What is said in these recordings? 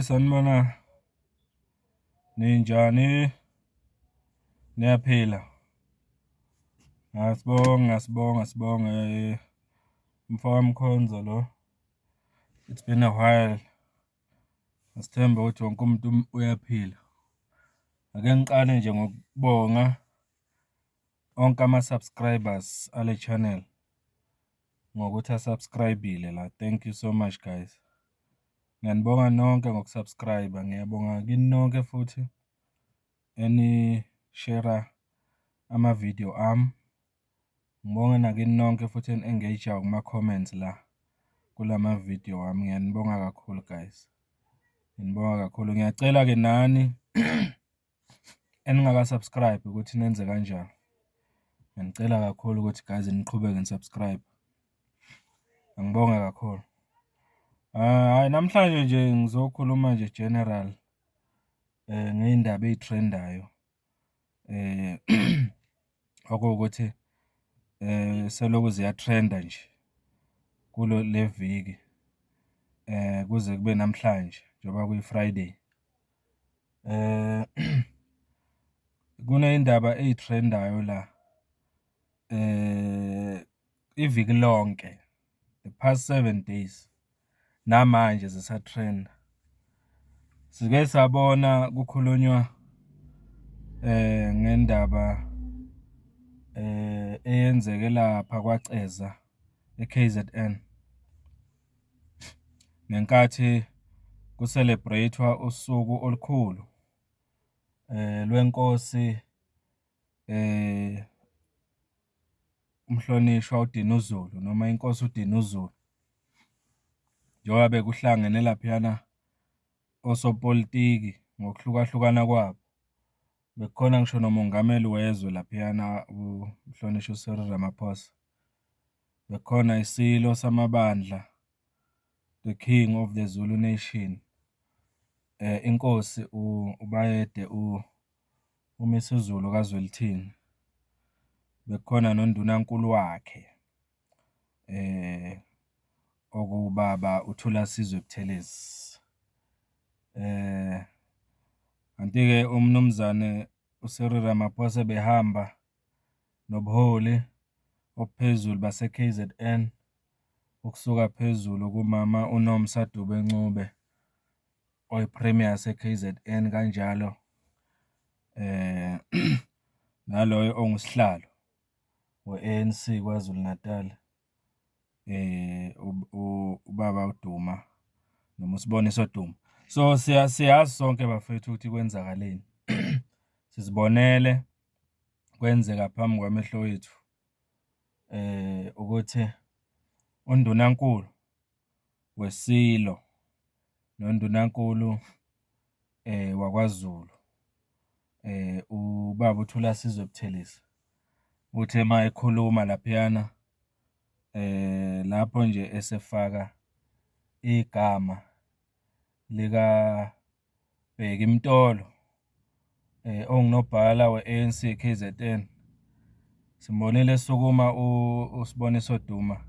Sanibona ninjani niyaphila ngasibonga MfokaMkhonza lo. It's been a while. Asithemba ukuthi wonke umuntu uyaphila. Ake ngiqale nje ngokubonga onke ama-subscribers ale channel ngokuthi asubscribe-ile la. Thank you so much guys. Ngiyanibonga nonke ngokusubscribe. Ngiyabonga kini nonke futhi share ama-video ami. Ngibonga nakini nonke futhi engage kuma-comments la kulama video ami. Ngiyanibonga kakhulu guys. Ngiyabonga kakhulu. Ngiyacela ke nani eningaka subscribe ukuthi nenze kanjani. Ngicela kakhulu ukuthi guys niqhubeke nisubscribe. Ngibonga kakhulu. Hayi namhlanje nje ngizokhuluma nje general ngeindaba ezitrendayo. Okuwukuthi selokhu ziyatrenda nje kulo leviki kuze kube namhlanje njengoba kuyi Friday. Kuneyindaba ezitrendayo la iviki lonke, the past 7 days namanje zisatrenda. Sike sabona kukhulunywa ngendaba eyenzeke lapha kwaCeza eKZN ngenkathi kucelebratewa usuku olukhulu lwenkosi umhlonishwa uDinuzulu noma inkosi uDinuzulu. Njengoba bekuhlangene laphiyana osopolitiki ngokuhlukahlukana kwabo. Bekhona ngisho nomongameli wezwe laphiyana umhlonishwa uCyril Ramaphosa. Bekhona isilo samabandla, the king of the Zulu nation, inkosi ubayede uMisuzulu kaZwelithini. Bekhona noNdunankulu wakhe okubaba uThulasizwe-Buthelezi. Kanti-ke umnumzane uCyril Ramaphosa behamba nobuholi ophezulu base-KZN ukusuka phezulu kumama uNomsa Dube-Ncube oyipremier yase-KZN kanjalo naloyo ongusihlalo we-ANC kwaZulu Natal ubaba uDuma noma Sboniso Duma. So siyazi sonke bafethu ukuthi kwenzakaleni. Sizibonele kwenzeka phambi kwamehlo wethu ukuthi uNdunankulu wesilo noNdunankulu wakwaZulu ubaba uThulasizwe-Buthelezi uthe ma ekhuluma laphiyana lapho nje esefaka igama lika Bheki Mtolo ongunobhala we-ANC KZN. Simbonile sukuma uSboniso Duma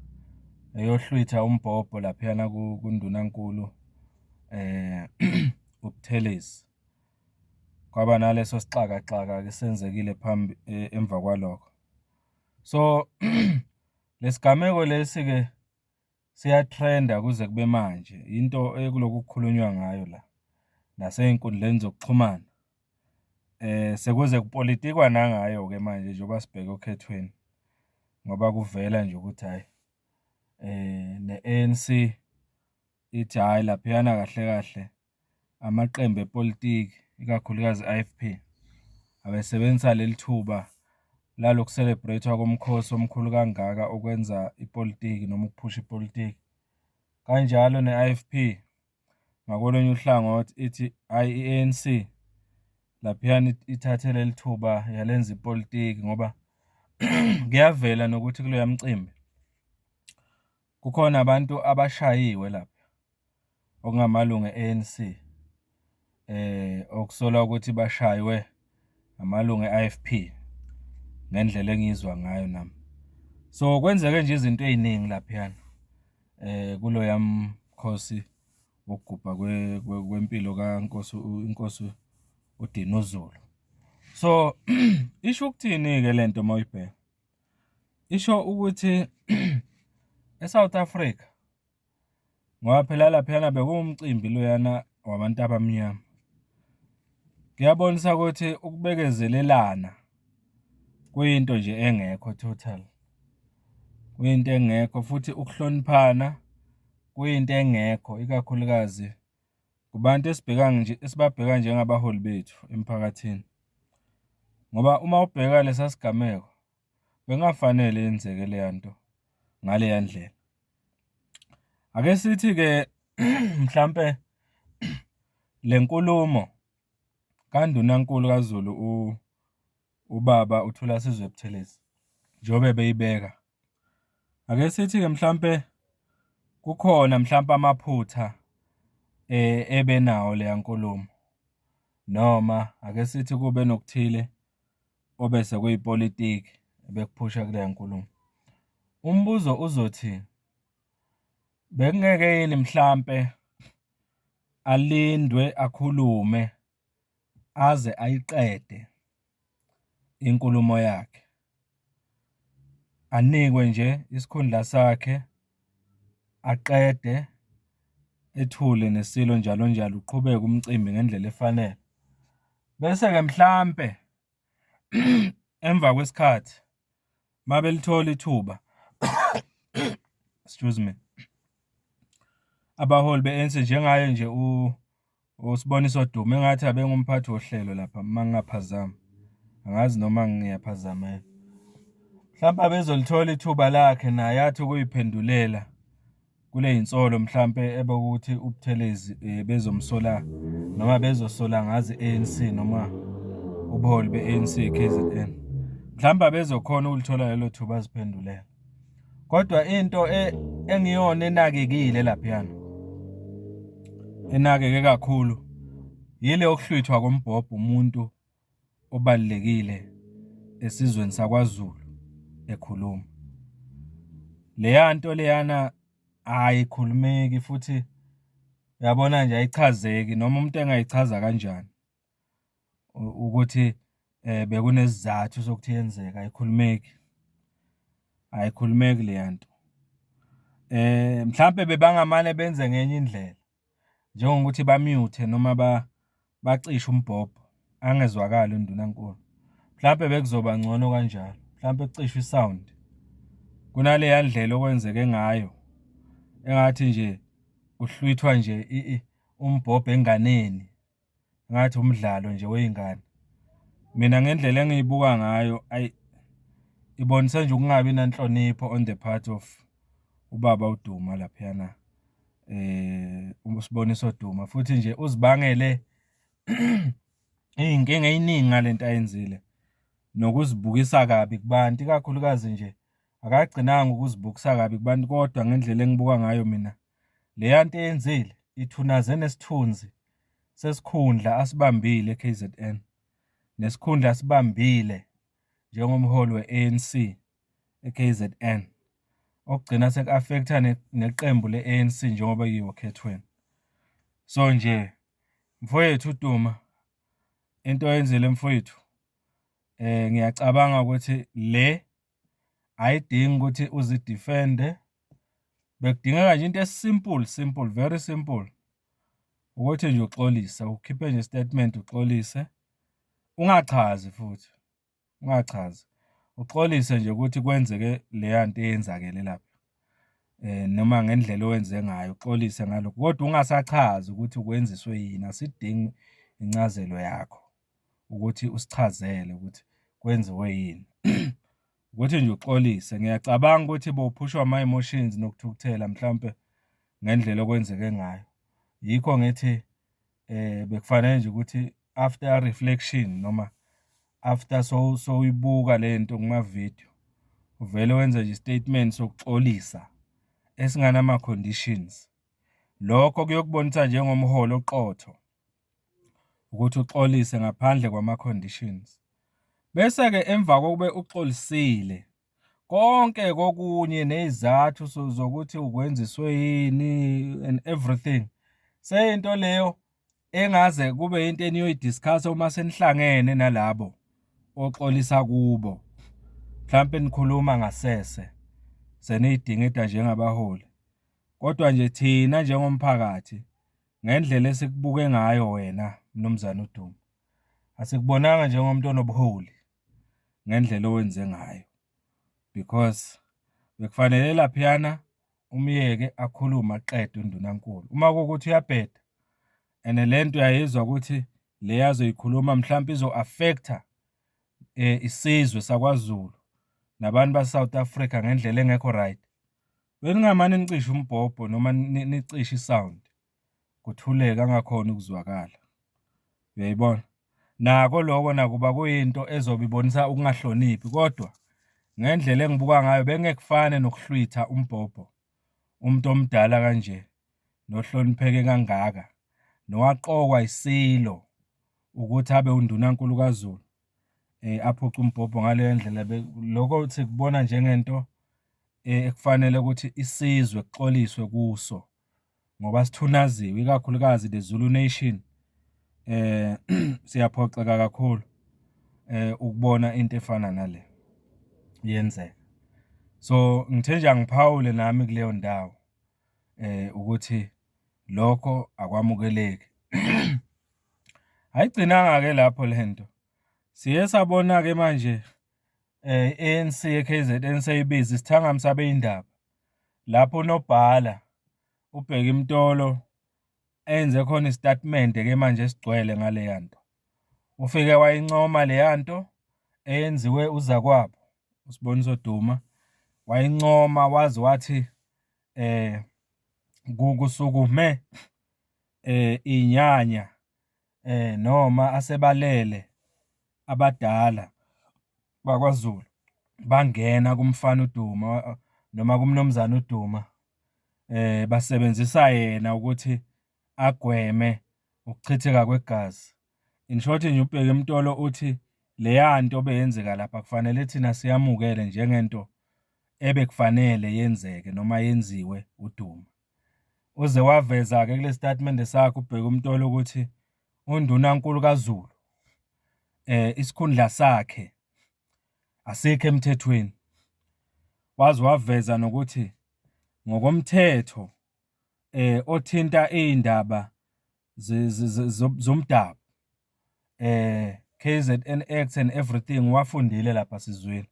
eyohlwitha umbhobho laphiyana kuNdunankulu uButhelezi. Kwaba naleso sixaka ke senzekile emva kwalokho. So lesigameko lesi ke siyatrenda kuze kube manje. Into ekuloku kukhulunywa ngayo la nasey'nkundleni zokuxhumana. Sekuze kupolitikwa nangayo ke manje njengoba sibheke okhethweni. Ngoba kuvela nje ukuthi hayi ne-ANC ithi hayi laphiyana kahle amaqembu epolitiki ikakhulukazi IFP abesebenzisa leli thuba laloku celebratewa komkhosi omkhulu kangaka ukwenza ipolitiki noma ukuphusha ipolitiki. Kanjalo ne-IFP ngakolunye uhlangothi ithi hayi i-ANC laphiyana ithathe leli thuba yalenza ipolitiki ngoba kuyavela nokuthi kuloya mcimbi kukhona abantu abashayiwe lapha okungamalunga e-ANC okusolwa ukuthi bashaywe amalunga e-IFP ngendlela engizwa ngayo nami. So kwenzeke nje izinto eziningi laphayana kulo yamkhosi wokugubha kwempilo inkosi uDinuzulu. So isho ukuthini ke lento mawuyibheka? Isho ukuthi eSouth Africa ngoba phela laphayana bekuwumcimbi loyana wabantu abamnyama. Kuyabonisa ukuthi ukubekezelelana kuyinto nje engekho total. Kuyinto engekho futhi ukuhloniphana kuyinto engekho ikakhulukazi kubantu esibabheka njengabaholi bethu emphakathini. Ngoba uma ubheka lesa sigameko bengafanele yenzeke le nto ngale ndlela. Ake sithi ke mhlambe lenkulumo kaNdunankulu kaZulu ubaba uThulasizwe Buthelezi njobe beyibeka. Ake sithi ke mhlambe kukhona mhlambe amaphutha ebenawo le yankulumo noma ake sithi kube nokuthile obese kuyipolitiki bekuphusha kule yankulumo. Umbuzo uzothi bekungeke yini mhlambe alindwe akhulume aze ayiqede inkulumo yakhe, anikwe nje isikhundla sakhe aqede ethule nesilo njalo njalo uqhubeke umcimbi ngendlela efanele. Bese ke mhlambe emva kwesikhathi mabelithola ithuba excuse me, abaholi be-ANC njengaye nje uSboniso Duma engathi abengumphathi wohlelo lapha mangingaphazama, angazi noma ngiyaphazamela. Mhlawumbe abezolithola ithuba lakhe naye athi ukuyiphendulela kule yinsolo mhlambe ebekuthi uButhelezi bezomsola noma bezosola ngazi ANC noma ubuholi be-ANC KZN. Mhlawumbe abezokhona ukulithola lelo thuba aziphendulela. Kodwa into engiyona enakekile laphayana, enakeke kakhulu, yile okuhlwithwa kombhobho umuntu obalekile esizweni sakwaZulu ekhuluma. Leya nto leyana ayikhulumeki futhi uyabona nje ayichazeki noma umuntu engayichaza kanjani ukuthi bekunesizathu sokuthi yenzeka ayikhulumeki le nto. Mhlambe bebangamane benze ngenye indlela njengokuthi bamute noma bacishe umbhobho angezwakali uNdunankulu. Mhlambe bekuzoba ngcono kanjalo. Mhlambe kucishwe isound kunale ndlela okwenzeke ngayo engathi nje kuhlwithwa nje umbhobho enganeni ngathi umdlalo nje weingane. Mina ngendlela engiyibuka ngayo ibonisa nje ukungabi nanhlonipho on the part of ubaba uDuma laphayana uSboniso Duma futhi nje uzibangele iy'nkinga ey'ningi ngalento ayenzile nokuzibukisa kabi kubantu ikakhulukazi nje akagcinanga ukuzibukisa kabi kubantu kodwa ngendlela engibuka ngayo mina leya nto eyenzile ithunaze nesithunzi sesikhundla asibambile eKZN nesikhundla asibambile njengomholi we-ANC eKZN okugcina seku-affecta neqembu le-ANC njengoba yiwo okhethweni. So nje mfowethu uDuma into oyenzile mfowethu ngiyacabanga ukuthi le ayidingi ukuthi uzidefende. Bekudingeka nje into simple, very simple ukuthi nje uxolise, ukhiphe nje statement uxolise, ungachazi futhi, ungachazi, uxolise nje ukuthi kwenzeke leya nto eyenzakele lapha noma ngendlela owenze ngayo, uxolise ngalokho kodwa ungasachazi ukuthi kwenziswe yini. Asidingi incazelo yakho ukuthi usichazele ukuthi kwenziwe yini. Ukuthi nje uxolise. Ngiyacabanga ukuthi bowuphushwa ama-emotions nokuthukuthela mhlampe ngendlela okwenzeke ngayo. Yikho ngithi bekufanele nje ukuthi after reflection noma after so uyibuka le nto kuma-video uvele wenze nje statement sokuxolisa esinganama-conditions. Lokho kuyokubonisa njengomholi oqotho ukuthi uxolise ngaphandle kwama-conditions. Bese-ke emva kokube uxolisile konke kokunye nezathu zokuthi ukwenziswe yini and everything. Seyinto leyo engaze kube into eniyoyidiscuss uma senihlangene nalabo oxolisa kubo. Mhlampe nikhuluma ngasese seniyidingida njengabaholi. Kodwa nje thina njengomphakathi ngendlela esikubuke ngayo wena Mnumzane uDuma, asikubonanga njengomuntu onobuholi ngendlela owenze ngayo, because bekufanele laphiyana umyeke akhulume aqede undunankulu. Uma kuwukuthi uyabheda and le nto uyayizwa ukuthi le yazoyikhuluma mhlawumbe izo-affecta isizwe sakwaZulu nabantu base-South Africa ngendlela engekho right, beningamane nicishe umbhobho noma nicishe isound kuthuleke angakhona ukuzwakala. Uyayibona? Nako lokho nakuba kuyinto ezobe ibonisa ukungahloniphi, kodwa ngendlela engibuka ngayo bengekufane nokuhlwitha umbhobho umuntu omdala kanje nohlonipheke kangaka nowaqokwa isilo ukuthi abe undunankulu kaZulu aphuca umbhobho ngaleyo ndlela. Lokho sikubona njengento ekufanele ukuthi isizwe kuxoliswe kuso ngoba sithunaziwe, ikakhulukazi the Zulu Nation. Siyaphoxeka kakhulu ukubona into efana nale yenzeka. So ngithe nje angiphawule nami kuleyo ndawo ukuthi lokho akwamukeleki. Ayigcinanga-ke lapho lento. Siye sabona-ke manje ANC ye-KZN seyibiza isithangami sabeyindaba lapho unobhala uBheki Mtolo enze khona istatement-ke manje esigcwele ngale yanto. Ufike wayincoma le yanto eyenziwe uzakwabo uSboniso Duma, wayincoma wazi wathi kusukume inyanya noma asebalele abadala bakwaZulu bangena kumfana uDuma noma kumnumzane uDuma basebenzisa yena ukuthi agweme ukuchitheka kwegazi. In short nje uBheki Mtolo uthi leya nto beyenzeka lapha kufanele thina siyamukele njengento ebekufanele yenzeke noma yenziwe uDuma. Uze waveza-ke kule statement sakhe uBheki Mtolo ukuthi undunankulu kaZulu isikhundla sakhe asikho emthethweni. Waze waveza nokuthi ngokomthetho othinta izindaba zomdabu KZN Act and everything wafundile lapha sizweni.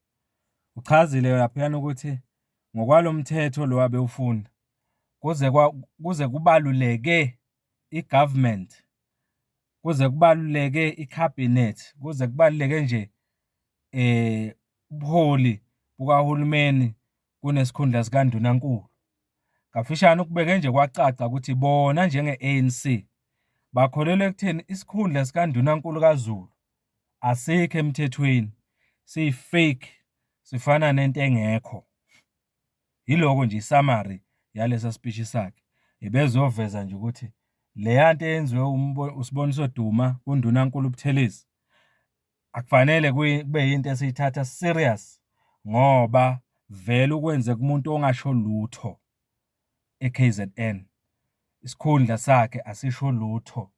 Uchazile laphana ukuthi ngokwalomthetho lo wabe ufunda kuze kubaluleke igovernment, kuze kubaluleke icabinet, kuze kubaluleke nje ubuholi bukahulumeni kunesikhundla sikandunankulu. Kafishane ukubeke nje kwacaca ukuthi bona njenge-ANC bakholelwa ekutheni isikhundla sikandunankulu kaZulu asikho emthethweni, siyi-fake, sifana nento engekho. Yiloko nje isummary yalesa speech sakhe. Ebezoveza nje ukuthi le yanto eyenziwe uSboniso Duma undunankulu Buthelezi akufanele kube yinto esiyithatha serious ngoba vele ukwenzeka umuntu ongasho lutho eKZN. Isikhundla sakhe asisho lutho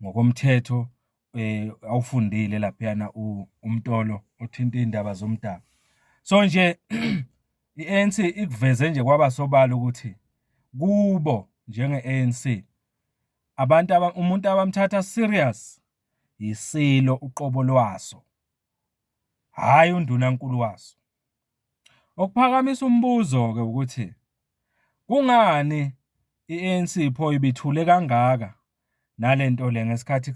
ngokomthetho awufundile laphiyana uMtolo uthinta izindaba zomdabu. So nje i-ANC ikuveze nje kwaba sobala ukuthi kubo njenge-ANC umuntu abamthatha serious yisilo uqobo lwaso, hhayi undunankulu waso. Okuphakamisa umbuzo-ke ukuthi kungani i-ANC pho ibithule kangaka nalento le ngesikhathi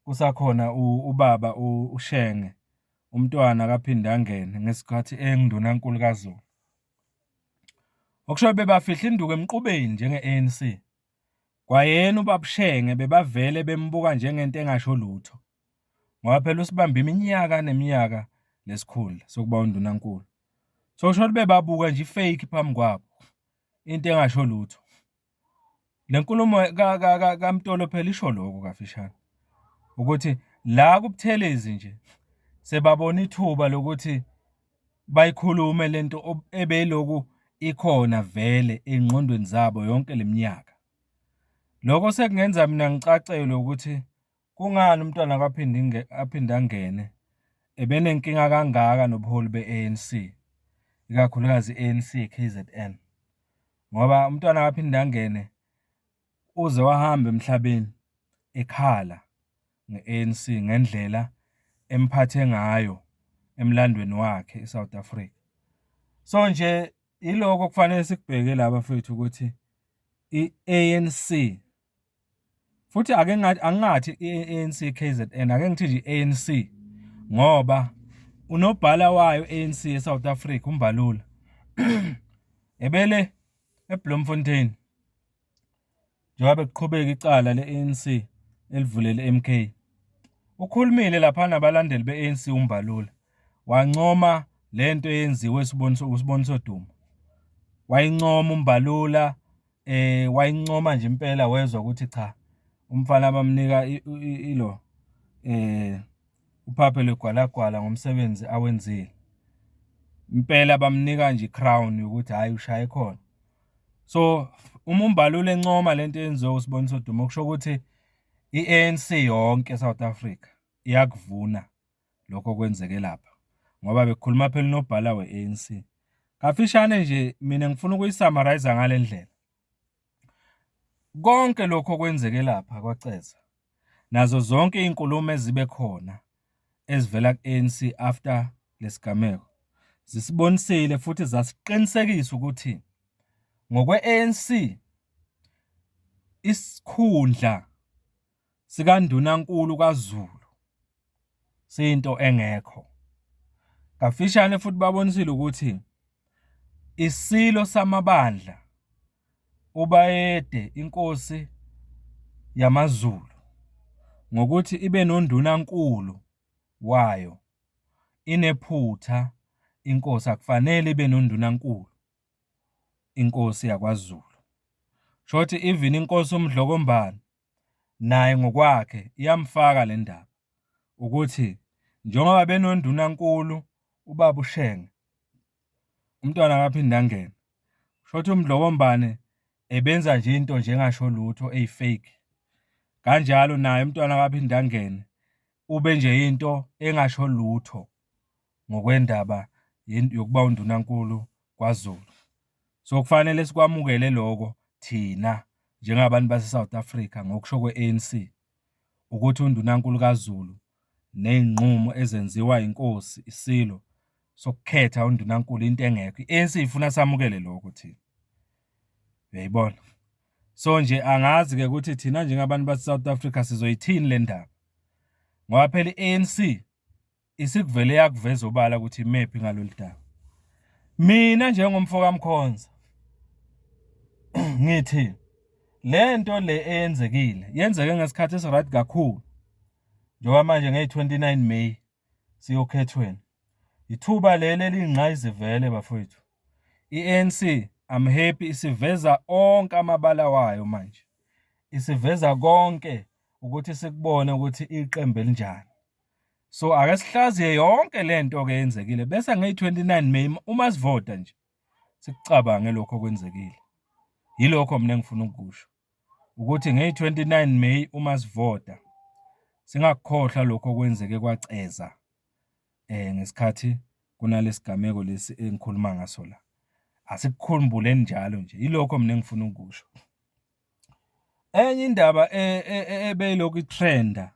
kusakhona ubaba uShenge umntwana kaphinde angene ngesikhathi enguNdunankulu kaZulu. Okusho bebafihla induku emqubeni njenge-ANC. Kwayena ubaba Shenge bebavele bembuka njengento engasho lutho. Ngoba phela usibambe iminyaka neminyaka lesikhundla sokuba undunankulu. So kusho bebabuka nje ifake phambi kwabo. Into engasho lutho. Le nkulumo kaMtolo phela isho lokho kafishane. Ukuthi la kuButhelezi nje sebabona ithuba lokuthi bayikhulume lento ebeyiloku ikhona vele engqondweni zabo yonke leminyaka. Lokho sekungenza mina ngicacele ukuthi kungani umntwana aphinde angene ebenenkinga kangaka nobuholi be-ANC, ikakhulukazi i-ANC KZN. Ngoba umntwana aphinde angene uze wahamba emhlabeni ekhala nge-ANC ngendlela emphathe ngayo emlandweni wakhe eSouth Africa. So nje iloko kufanele sikubheke laba mfethu ukuthi i-ANC futhi angingathi i-ANC KZN, ake ngithi nje i-ANC ngoba unobhala wayo ANC eSouth Africa uMbalula ebele eBloemfontein njengoba kuqhubeka icala le-ANC elivulele MK. Ukhulumile lapha nabalandeli be-ANC uMbalula wancoma lento eyenziwe uSboniso Duma. Wayincoma uMbalula wayincoma nje impela wezwa ukuthi cha umfana bamnika ilo uphaphe lwegwalagwala ngomsebenzi awenzile. Impela bamnika nje crown ukuthi hayi ushaye khona. So uMbalula encoma lento eyenziwe uSboniso Duma kusho ukuthi i-ANC yonke eSouth Africa iyakuvuna lokho kwenzeke lapha ngoba bekukhuluma phela unobhala we-ANC. Kafishane nje mina ngifuna ukuyisummarize ngale ndlela. Konke lokho kwenzeke lapha kwaCeza nazo zonke izinkulumo ezibe khona ezivela ku-ANC after lesigameko zisibonisile futhi zasiqinisekisa ukuthi ngokwe-ANC isikhundla sikaNdunankulu kaZulu siyinto engekho. Kafishane futhi babonisile ukuthi isilo samabandla ubayede inkosi yamaZulu ngokuthi ibe nondunankulu wayo inephutha. Inkosi akufanele ibe nondunankulu inkosi yakwaZulu. Shothi even inkosi uMdlokombane naye ngokwakhe iyamfaka le ndaba ukuthi njengoba benondunankulu ubaba uShenge umntwana akaphinde angene. Shothi uMdlokombane ebenza nje into njengasho lutho eyifake. Kanjalo naye umntwana akaphinde angene ube nje into engasho lutho ngokwendaba yokuba undunankulu kwaZulu. So kufanele sikwamukele lokho thina njengabantu base-South Africa ngokusho kwe-ANC ukuthi undunankulu kaZulu nezinqumo ezenziwa inkosi isilo sokukhetha undunankulu into engekho. I-ANC ifuna samukele lokho thina. Uyayibona? So nje angazi ke ukuthi thina njengabantu base-South Africa sizoyithini le ndaba. Ngoba phela i-ANC isikuvele yakuveza obala ukuthi imephi ngalolu daba. Mina njengomfokamkhonza ngithi lento le eyenzekile yenzeke ngesikhathi esiright kakhulu. Njengoba manje nge-29 May siyokhethweni. Ithuba leli elingqayizi vele bafowethu. I-ANC I'm happy isiveza onke amabala wayo manje. Isiveza konke ukuthi sikubone ukuthi iqembu elinjani. So ake sihlaziye yonke lento ke yenzekile bese nge-29 May uma sivota nje sikucabange lokho kwenzekile. Yilokho mina engifuna ukusho ukuthi nge-29 May uma sivota singakukhohlwa lokho kwenzeke kwaCeza ngesikhathi kunalesigameko lesi engikhuluma ngaso la. Asikukhumbuleni njalo nje. Yilokho mina engifuna ukusho. Enye indaba ebeyilokhu itrenda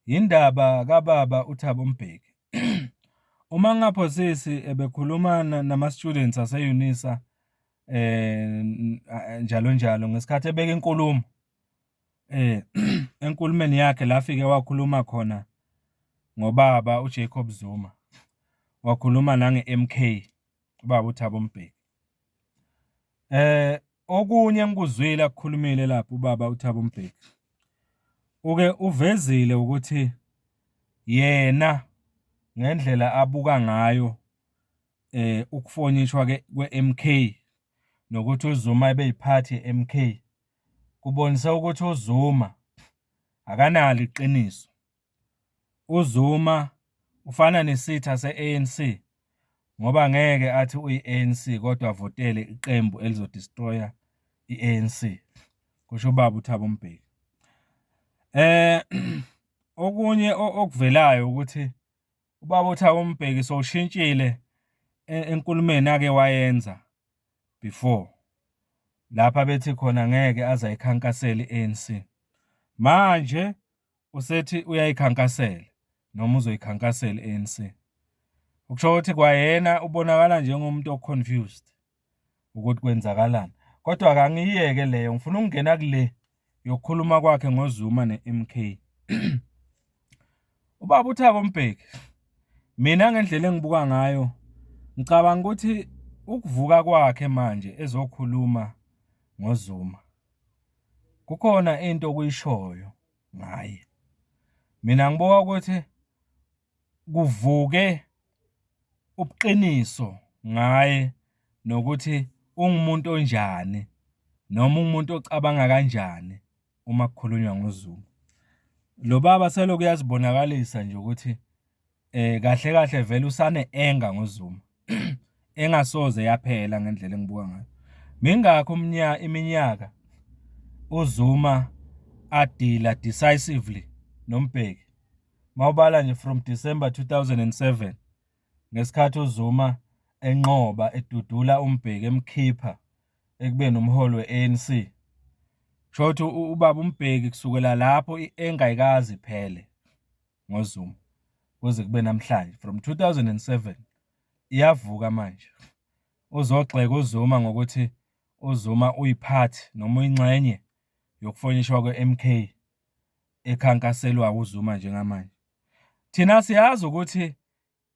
indaba kababa uThabo Mbeki. Uma ngaphosisi ebekhuluma nama students ase-UNISA njalo njalo ngesikhathi ebeka inkulumo enkulumeni yakhe lafike wakhuluma khona ngobaba uJacob Zuma. Wakhuluma nange-MK ubaba uThabo Mbeki. Okunye engikuzwile akukhulumile lapho ubaba uThabo Mbeki. Uke uvezile ukuthi yena ngendlela abuka ngayo ukufonyishwa kwe-MK nokuthi uZuma ebeyiphathi ye-MK kubonisa ukuthi uZuma akanalo iqiniso. uZuma ufana nesitha se-ANC ngoba ngeke athi uyi-ANC kodwa avotele iqembu elizodestroya i-ANC. Kusho ubaba uThabo Mbeki. Okunye okuvelayo ukuthi ubaba uThabo Mbeki sowushintshile enkulumeni ake wayenza before. Lapha bethi khona ngeke azayikhankasela i-ANC. Manje usethi uyayikhankasela noma uzoyikhankasela i-ANC. Ukusho ukuthi kwayena ubonakala njengomuntu o-confused ukuthi kwenzakalani. Kodwa akangiyeke leyo, ngifuna ukungena kule yokukhuluma kwakhe ngoZuma ne-MK. Ubaba uThabo Mbeki, mina ngendlela engibuka ngayo, ngicabanga ukuthi ukuvuka kwakhe manje ezokhuluma ngoZuma kukhona into okuyishoyo ngaye. Mina ngibuka ukuthi kuvuke ubuqiniso ngaye nokuthi ungumuntu onjani noma umuntu ocabanga kanjani uma kukhulunywa ngoZuma. Lo baba selokhu uyazibonakalisa nje ukuthi kahle kahle vele usane-enga ngoZuma engasoze yaphela ngendlela engibuka ngayo. Mingakho iminyaka uZuma adila decisively noMbeki. Mawubala nje from December 2007 ngesikhathi uZuma enqoba edudula uMbeki emkhipha ekubeni umholi we-ANC. Shothi ubaba uMbeki kusukela lapho engayikazi iphele ngoZuma kuze kube namhlanje from 2007 iyavuka manje. Uzogxeka uZuma ngokuthi uZuma uyiphathi noma uyingxenye yokufonyishwa kwe-MK ekhankaselwa uZuma njengamanje. Thina siyazi ukuthi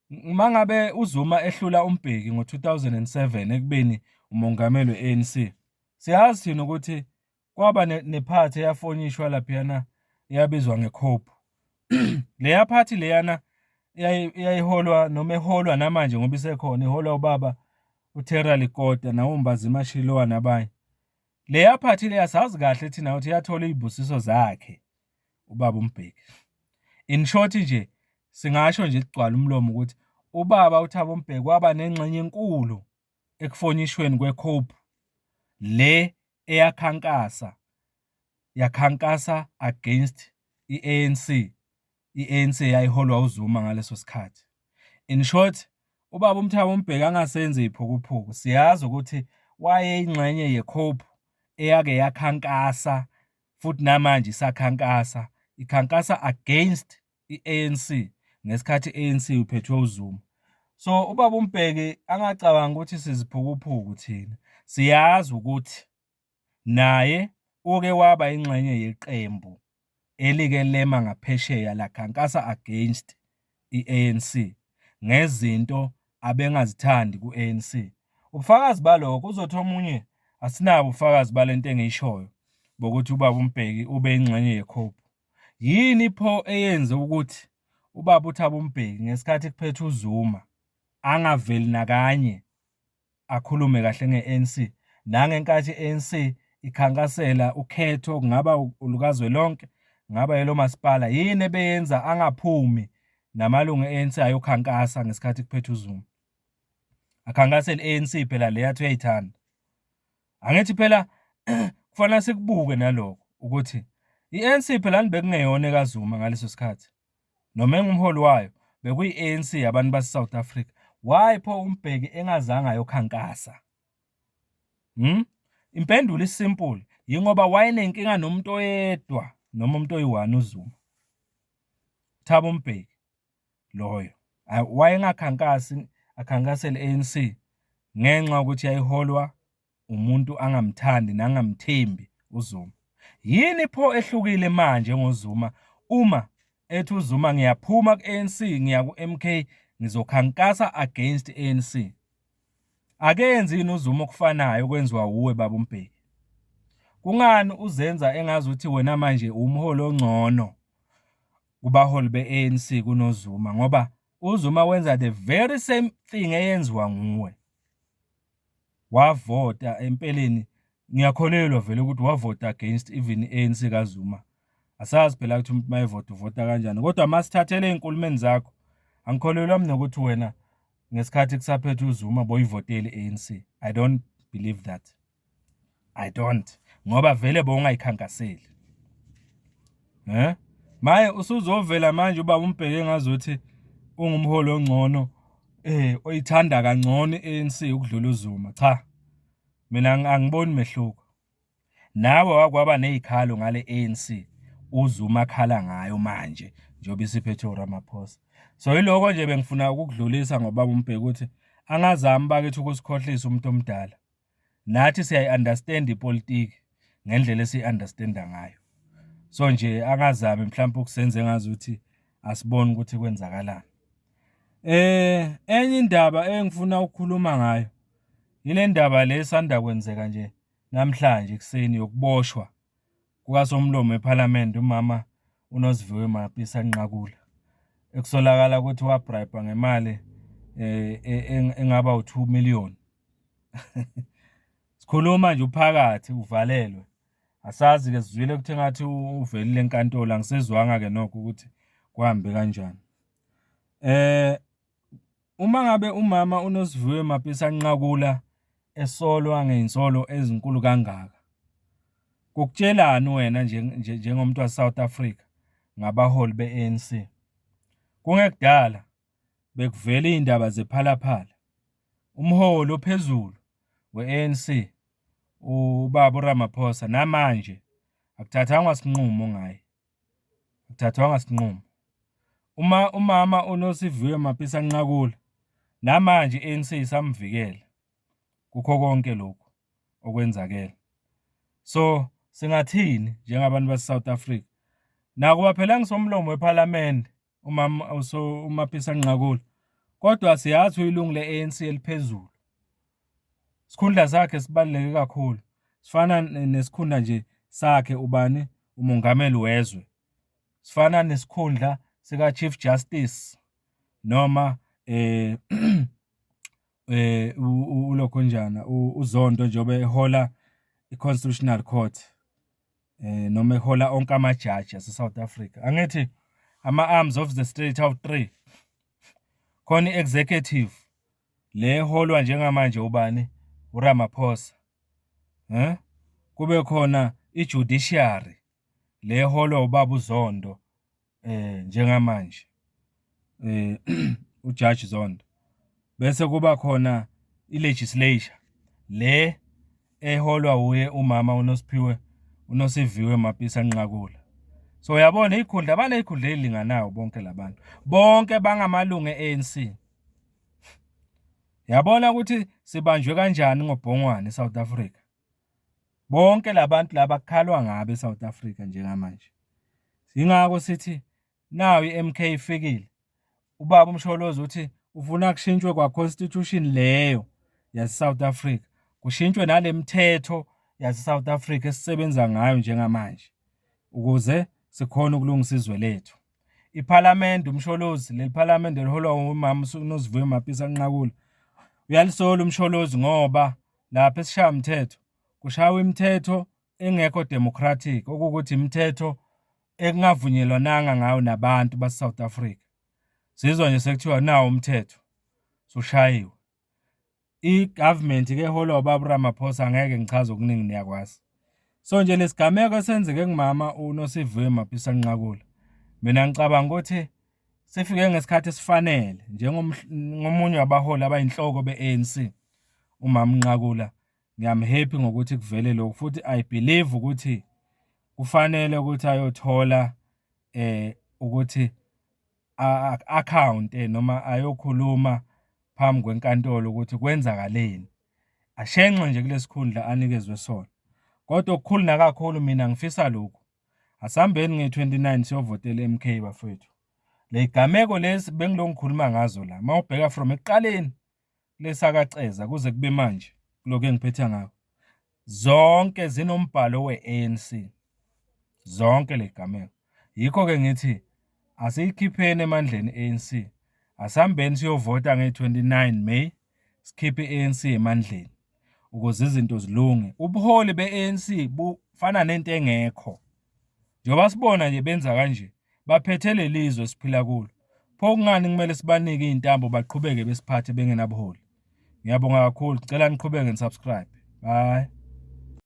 mangabe uZuma ehlula uMbeki ngo-2007 ekubeni umongameli we-ANC, siyazi thina ukuthi kwaba nephathi eyafonyishwa laphiyana eyabizwa ngeCOPE. Leya phathi leyana iyayiholwa noma eholwa namanje ngoba isekhona, iholwa ubaba uThera Likota nawoMbazima Shilowa nabanye. Leya phathi leya sazi kahle thina ukuthi iyathola izibusiso zakhe ubaba uMbeki. In short nje singasho nje sigcwala umlomo ukuthi ubaba uThabo Mbeki waba nengxenye enkulu ekufonyishweni kweCOPE le yakhankasa against i-ANC. I-ANC yayiholwa uZuma ngaleso sikhathi. In short, ubaba uThabo Mbeki angasenze iphukuphuku. Siyazi ukuthi wayeyingxenye yeCOPE eyake yakhankasa futhi namanje isakhankasa, ikhankasa against i-ANC ngesikhathi i-ANC uphethwe uZuma. So ubaba uMbeki angacabanga ukuthi siziphukuphuku thina. Siyazi ukuthi naye uke waba ingxenye yeqembu elike lema ngaphesheya lakhankasa against i-ANC ngezinto abengazithandi ku-ANC. Ubufakazi balokho kuzothi omunye asinabo ubufakazi balento engiyishoyo bokuthi ubaba uMbeki ube ingxenye yeCOPE. Yini pho eyenze ukuthi ubaba uThabo Mbeki ngesikhathi kuphethe uZuma angaveli nakanye akhulume kahle nge-ANC nangenkathi i-ANC ikhankasela ukhetho kungaba ulukazwelonke, ngaba yelo masipala, yini ebeyenza angaphumi namalungu e-ANC ayokhankasa ngesikhathi kuphethe uZuma? Akhankasela i-ANC phela leyathi uyayithanda. Angithi phela kufanele sikubuke nalokho ukuthi i-ANC phela bekungeyona kaZuma ngaleso sikhathi. Noma engumholi wayo bekuyi-ANC abantu base-South Africa. Why pho uMbeki engazange ayokhankasa? Impendulo isimple, yingoba wayenenkinga nomuntu oyedwa noma umuntu oyi-1 uZuma. Thabo Mbeki loyo wayengakhankasi akhankasela i-ANC ngenxa yokuthi yayiholwa umuntu angamthandi nangamthembi uZuma. Yini pho ehlukile manje ngoZuma uma ethi uZuma ngiyaphuma ku-ANC ngiya ku-MK ngizokhankasa against i-ANC? Akenzi yini uZuma okufanayo okwenziwa wuwe baba uMbeki? Kungani uzenza engazuthi wena manje umholi ongcono kubaholi be-ANC kunoZuma? Ngoba uZuma wenza the very same thing eyenziwa nguwe. Wavota empeleni, ngiyakholelwa vele ukuthi wavota against even i-ANC kaZuma. Asazi phela ukuthi umuntu mayevota uvota kanjani, kodwa masithathele ey'nkulumeni zakho, angikholelwa mina ukuthi wena ngesikhathi kusaphethe uZuma boyivotela iANC. I don't believe that. I don't. Ngoba vele bongayikhankaseli. Maye usuzovela manje uba umbheke ngazuthi ungumholi ongcono oyithanda kangcono iANC ukudlula uZuma. Cha. Mina angiboni mehluko. Nawe wakwaba nezikhalo ngale ANC uZuma khala ngayo manje njengoba isiphethe uRamaphosa. So yiloko nje bengifuna ukukudlulisa ngoba umbheke ukuthi angazami bakithi ukusikhohlisa umuntu omdala. Nathi siyayi-understand ipolitiki ngendlela esiyi-understanda ngayo. So nje angazami mhlawumbe ukusenze ngazuthi asiboni ukuthi kwenzakalani. Enye indaba engifuna ukukhuluma ngayo ile ndaba lesanda kwenzeka nje namhlanje kuseni yokuboshwa kukaSomlomo eParliament umama uNosiviwe-Mapisa Nqakula. Ekusolakala ukuthi wabribe ngemali engaba u2 million. Sikhuluma nje uphakathi uvalelwe. Asazi ke sizwile ukuthi ngathi uvelile enkantolo angisezwanga ke nokho ukuthi kuhambe kanjani. Uma ngabe umama uNosiviwe-Mapisa Nqakula esolwa ngeinsolo ezinkulu kangaka. Kukutshelani wena njengomuntu waseSouth Africa ngabaholi beANC? Kungekudala bekuvela izindaba zephalaphala. Umholi ophezulu weANC ubaba uRamaphosa namanje akuthathanga sinqumo ngaye. Akuthathwanga sinqumo. Umama uNosiviwe-Mapisa Nqakula namanje iANC isamvikela kukho konke lokho okwenzakela. So singathini njengabantu baseSouth Africa? Nakuba phela ngisomlomo weParliament umama uMapisa Nqakula, kodwa siyazi uyilungu leANC eliphezulu. Isikhundla sakhe sibaluleke kakhulu. Sifana nesikhundla nje sakhe ubani umongameli wezwe. Sifana nesikhundla sika Chief Justice noma ulokhonjana uZondo njobe ehola iConstitutional Court noma ehola onke amajaji aseSouth Africa. Angithi ama-arms of the state awu-3. Khona i-executive le eholwa njengamanje ubani uRamaphosa. Kube khona i-judiciary le eholwa ubaba uZondo njengamanje uJudge Zondo. Bese kuba khona i-legislature le eholwa uye umama uNosiviwe-Mapisa Nqakula. So yabona ikhundla banezikhundla ezilinganayo bonke labantu. Bonke bangamalungu eANC. Yabona ukuthi sibanjwe kanjani ngobhongwane eSouth Africa. Bonke labantu laba kukhalwa ngabe eSouth Africa njengamanje. Singako sithi nawe iMK ifikile. Ubaba uMsholozi uthi ufuna kushintshwe kwa constitution leyo yaseSouth Africa. Kushintshwe nalemithetho yaseSouth Africa esisebenza ngayo njengamanje ukuze sikhona ukulungisa izwe lethu. IParliament uMsholozi leParliament eliholwa umama uNosiviwe-Mapisa Nqakula uyalisola uMsholozi ngoba lapha esishaya umthetho kushawa imithetho engekho democratic okuthi imithetho ekungavunyelwananga ngayo nabantu baseSouth Africa. Sizwa nje sekuthiwa nawo umthetho sushayiwe. I-government ke eholwa ubaba uRamaphosa angeke ngichaze okuningi niyakwazi. So nje lesigameko esenzeke ngumama uNosiviwe-Mapisa Nqakula. Mina ngicabanga ukuthi sifike ngesikhathi esifanele ngomunye wabaholi abayinhloko beANC umama Nqakula. Ngiyamhappy ngokuthi kuvele lokho futhi I believe ukuthi kufanele ukuthi ayothola ukuthi account noma ayokhuluma phambi kwenkantolo ukuthi kwenzakaleni. Ashenxe nje kulesikhundla anikezwe sona. Kodwa okukhulu nakakhulu mina ngifisa lokho. Asambeni nge-29 siyovotela MK bafethu. Le gameko lesi bengiloko ngikhuluma ngazo la. Mawubheka from ekuqaleni lesakaceza kuze kube manje kuloko engiphethe ngakho. Zonke zinombhalo weANC. Zonke le gameko. Yikho ke ngithi asiyikhipheni emandleni ANC. Asambeni siyovota nge-29 May sikhiphe iANC emandleni ukuze izinto zilunge. Ubuholi beANC bufana nento engekho. Njengoba sibona nje benza kanje baphethe lelizwe siphila kulo. Pho kungani kumele sibanike iy'ntambo baqhubeke besiphathe bengenabuholi? Ngiyabonga kakhulu. Cela niqhubeke nisubscribe. Bye.